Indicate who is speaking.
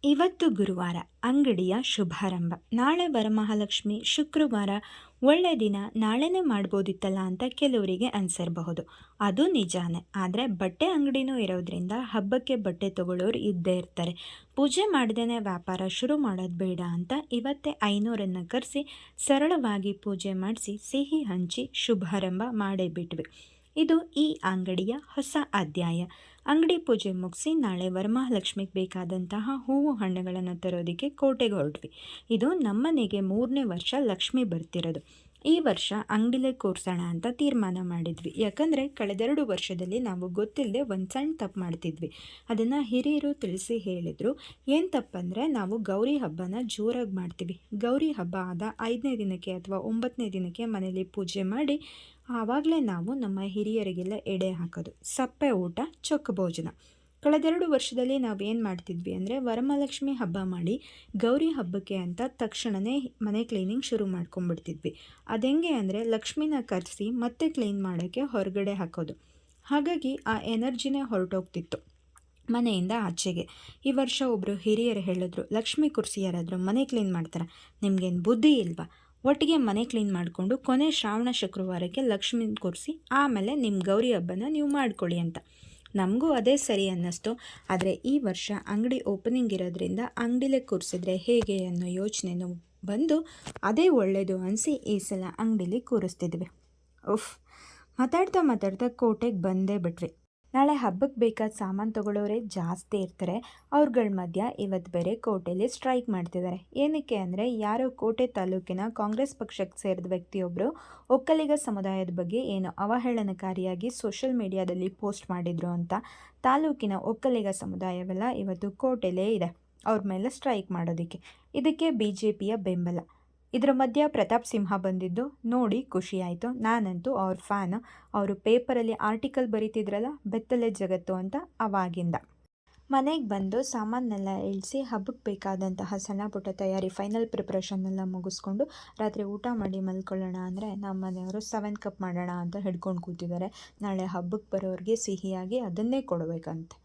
Speaker 1: ಇವತ್ತು ಗುರುವಾರ, ಅಂಗಡಿಯ ಶುಭಾರಂಭ. ನಾಳೆ ವರಮಹಾಲಕ್ಷ್ಮಿ, ಶುಕ್ರವಾರ ಒಳ್ಳೆ ದಿನ, ನಾಳೆನೇ ಮಾಡ್ಬೋದಿತ್ತಲ್ಲ ಅಂತ ಕೆಲವರಿಗೆ ಅನಿಸಿರಬಹುದು. ಅದು ನಿಜಾನೇ. ಆದರೆ ಬಟ್ಟೆ ಅಂಗಡಿನೂ ಇರೋದ್ರಿಂದ ಹಬ್ಬಕ್ಕೆ ಬಟ್ಟೆ ತಗೊಳ್ಳೋರು ಇದ್ದೇ ಇರ್ತಾರೆ. ಪೂಜೆ ಮಾಡ್ದೇ ವ್ಯಾಪಾರ ಶುರು ಮಾಡೋದು ಬೇಡ ಅಂತ ಇವತ್ತೇ 500 ಕರೆಸಿ ಸರಳವಾಗಿ ಪೂಜೆ ಮಾಡಿಸಿ ಸಿಹಿ ಹಂಚಿ ಶುಭಾರಂಭ ಮಾಡೇ ಬಿಟ್ವಿ. ಇದು ಈ ಅಂಗಡಿಯ ಹೊಸ ಅಧ್ಯಾಯ. ಅಂಗಡಿ ಪೂಜೆ ಮುಗಿಸಿ ನಾಳೆ ವರಮಹಾಲಕ್ಷ್ಮಿಗೆ ಬೇಕಾದಂತಹ ಹೂವು ಹಣ್ಣುಗಳನ್ನು ತರೋದಕ್ಕೆ ಕೋಟೆಗೆ ಹೊರಟ್ವಿ. ಇದು ನಮ್ಮನೆಗೆ 3ನೇ ವರ್ಷ ಲಕ್ಷ್ಮಿ ಬರ್ತಿರೋದು. ಈ ವರ್ಷ ಅಂಗಡಿಲೇ ಕೂರಿಸೋಣ ಅಂತ ತೀರ್ಮಾನ ಮಾಡಿದ್ವಿ. ಯಾಕಂದರೆ ಕಳೆದೆರಡು ವರ್ಷದಲ್ಲಿ ನಾವು ಗೊತ್ತಿಲ್ಲದೆ ಒಂದು ಸಣ್ಣ ತಪ್ಪು ಮಾಡ್ತಿದ್ವಿ. ಅದನ್ನು ಹಿರಿಯರು ತಿಳಿಸಿ ಹೇಳಿದರು. ಏನು ತಪ್ಪಂದರೆ, ನಾವು ಗೌರಿ ಹಬ್ಬನ ಜೋರಾಗಿ ಮಾಡ್ತೀವಿ. ಗೌರಿ ಹಬ್ಬ ಆದ 5ನೇ ದಿನಕ್ಕೆ ಅಥವಾ 9ನೇ ದಿನಕ್ಕೆ ಮನೇಲಿ ಪೂಜೆ ಮಾಡಿ ಆವಾಗಲೇ ನಾವು ನಮ್ಮ ಹಿರಿಯರಿಗೆಲ್ಲ ಎಡೆ ಹಾಕೋದು. ಸಪ್ಪೆ ಊಟ, ಚೊಕ್ಕ ಭೋಜನ. ಕಳೆದೆರಡು ವರ್ಷದಲ್ಲಿ ನಾವು ಏನು ಮಾಡ್ತಿದ್ವಿ ಅಂದರೆ, ವರಮಹಾಲಕ್ಷ್ಮಿ ಹಬ್ಬ ಮಾಡಿ ಗೌರಿ ಹಬ್ಬಕ್ಕೆ ಅಂತ ತಕ್ಷಣವೇ ಮನೆ ಕ್ಲೀನಿಂಗ್ ಶುರು ಮಾಡ್ಕೊಂಡ್ಬಿಡ್ತಿದ್ವಿ. ಅದೆಂಗೆ ಅಂದರೆ, ಲಕ್ಷ್ಮಿನ ಕರೆಸಿ ಮತ್ತೆ ಕ್ಲೀನ್ ಮಾಡೋಕ್ಕೆ ಹೊರಗಡೆ ಹಾಕೋದು. ಹಾಗಾಗಿ ಆ ಎನರ್ಜಿನೇ ಹೊರಟೋಗ್ತಿತ್ತು ಮನೆಯಿಂದ ಆಚೆಗೆ. ಈ ವರ್ಷ ಒಬ್ಬರು ಹಿರಿಯರು ಹೇಳಿದ್ರು, ಲಕ್ಷ್ಮಿ ಕುರ್ಸಿ ಯಾರಾದರೂ ಮನೆ ಕ್ಲೀನ್ ಮಾಡ್ತಾರೆ, ನಿಮಗೇನು ಬುದ್ಧಿ ಇಲ್ವಾ? ಒಟ್ಟಿಗೆ ಮನೆ ಕ್ಲೀನ್ ಮಾಡಿಕೊಂಡು ಕೊನೆ ಶ್ರಾವಣ ಶುಕ್ರವಾರಕ್ಕೆ ಲಕ್ಷ್ಮಿನ ಕೂರಿಸಿ ಆಮೇಲೆ ನಿಮ್ಮ ಗೌರಿ ಹಬ್ಬನ ನೀವು ಮಾಡ್ಕೊಳ್ಳಿ ಅಂತ. ನಮಗೂ ಅದೇ ಸರಿ ಅನ್ನಿಸ್ತು. ಆದರೆ ಈ ವರ್ಷ ಅಂಗಡಿ ಓಪನಿಂಗ್ ಇರೋದ್ರಿಂದ ಅಂಗಡಿಲೇ ಕೂರಿಸಿದ್ರೆ ಹೇಗೆ ಅನ್ನೋ ಯೋಚನೆನೂ ಬಂದು ಅದೇ ಒಳ್ಳೆಯದು ಅನಿಸಿ ಈ ಸಲ ಅಂಗಡಿಲಿ ಕೂರಿಸ್ತಿದ್ವಿ. ಮಾತಾಡ್ತಾ ಕೋಟೆಗೆ ಬಂದೇ ಬಿಟ್ವಿ. ನಾಳೆ ಹಬ್ಬಕ್ಕೆ ಬೇಕಾದ ಸಾಮಾನು ತೊಗೊಳ್ಳೋರೇ ಜಾಸ್ತಿ ಇರ್ತಾರೆ. ಅವ್ರಗಳ ಮಧ್ಯ ಇವತ್ತು ಬೇರೆ ಕೋಟೆಯಲ್ಲಿ ಸ್ಟ್ರೈಕ್ ಮಾಡ್ತಿದ್ದಾರೆ. ಏನಕ್ಕೆ ಅಂದರೆ, ಯಾರೋ ಕೋಟೆ ತಾಲೂಕಿನ ಕಾಂಗ್ರೆಸ್ ಪಕ್ಷಕ್ಕೆ ಸೇರಿದ ವ್ಯಕ್ತಿಯೊಬ್ಬರು ಒಕ್ಕಲಿಗ ಸಮುದಾಯದ ಬಗ್ಗೆ ಏನೋ ಅವಹೇಳನಕಾರಿಯಾಗಿ ಸೋಷಿಯಲ್ ಮೀಡಿಯಾದಲ್ಲಿ ಪೋಸ್ಟ್ ಮಾಡಿದರು ಅಂತ. ತಾಲೂಕಿನ ಒಕ್ಕಲಿಗ ಸಮುದಾಯವೆಲ್ಲ ಇವತ್ತು ಕೋಟೆಯಲ್ಲೇ ಇದೆ ಅವ್ರ ಮೇಲೆ ಸ್ಟ್ರೈಕ್ ಮಾಡೋದಕ್ಕೆ. ಇದಕ್ಕೆ BJPಯ ಬೆಂಬಲ. ಇದರ ಮಧ್ಯ ಪ್ರತಾಪ್ ಸಿಂಹ ಬಂದಿದ್ದು ನೋಡಿ ಖುಷಿ ಆಯಿತು. ನಾನಂತೂ ಅವ್ರ ಫ್ಯಾನ್. ಅವರು ಪೇಪರಲ್ಲಿ ಆರ್ಟಿಕಲ್ ಬರೀತಿದ್ರಲ್ಲ, ಬೆತ್ತಲೆ ಜಗತ್ತು ಅಂತ, ಅವಾಗಿಂದ. ಮನೆಗೆ ಬಂದು ಸಾಮಾನೆಲ್ಲ ಇಳಿಸಿ ಹಬ್ಬಕ್ಕೆ ಬೇಕಾದಂತಹ ಸಣ್ಣ ಪುಟ್ಟ ತಯಾರಿ, ಫೈನಲ್ ಪ್ರಿಪ್ರೇಷನ್ನೆಲ್ಲ ಮುಗಿಸ್ಕೊಂಡು ರಾತ್ರಿ ಊಟ ಮಾಡಿ ಮಲ್ಕೊಳ್ಳೋಣ ಅಂದರೆ ನಮ್ಮ ಮನೆಯವರು 7 ಕಪ್ ಮಾಡೋಣ ಅಂತ ಹಿಡ್ಕೊಂಡು ಕೂತಿದ್ದಾರೆ. ನಾಳೆ ಹಬ್ಬಕ್ಕೆ ಬರೋರಿಗೆ ಸಿಹಿಯಾಗಿ ಅದನ್ನೇ ಕೊಡಬೇಕಂತೆ.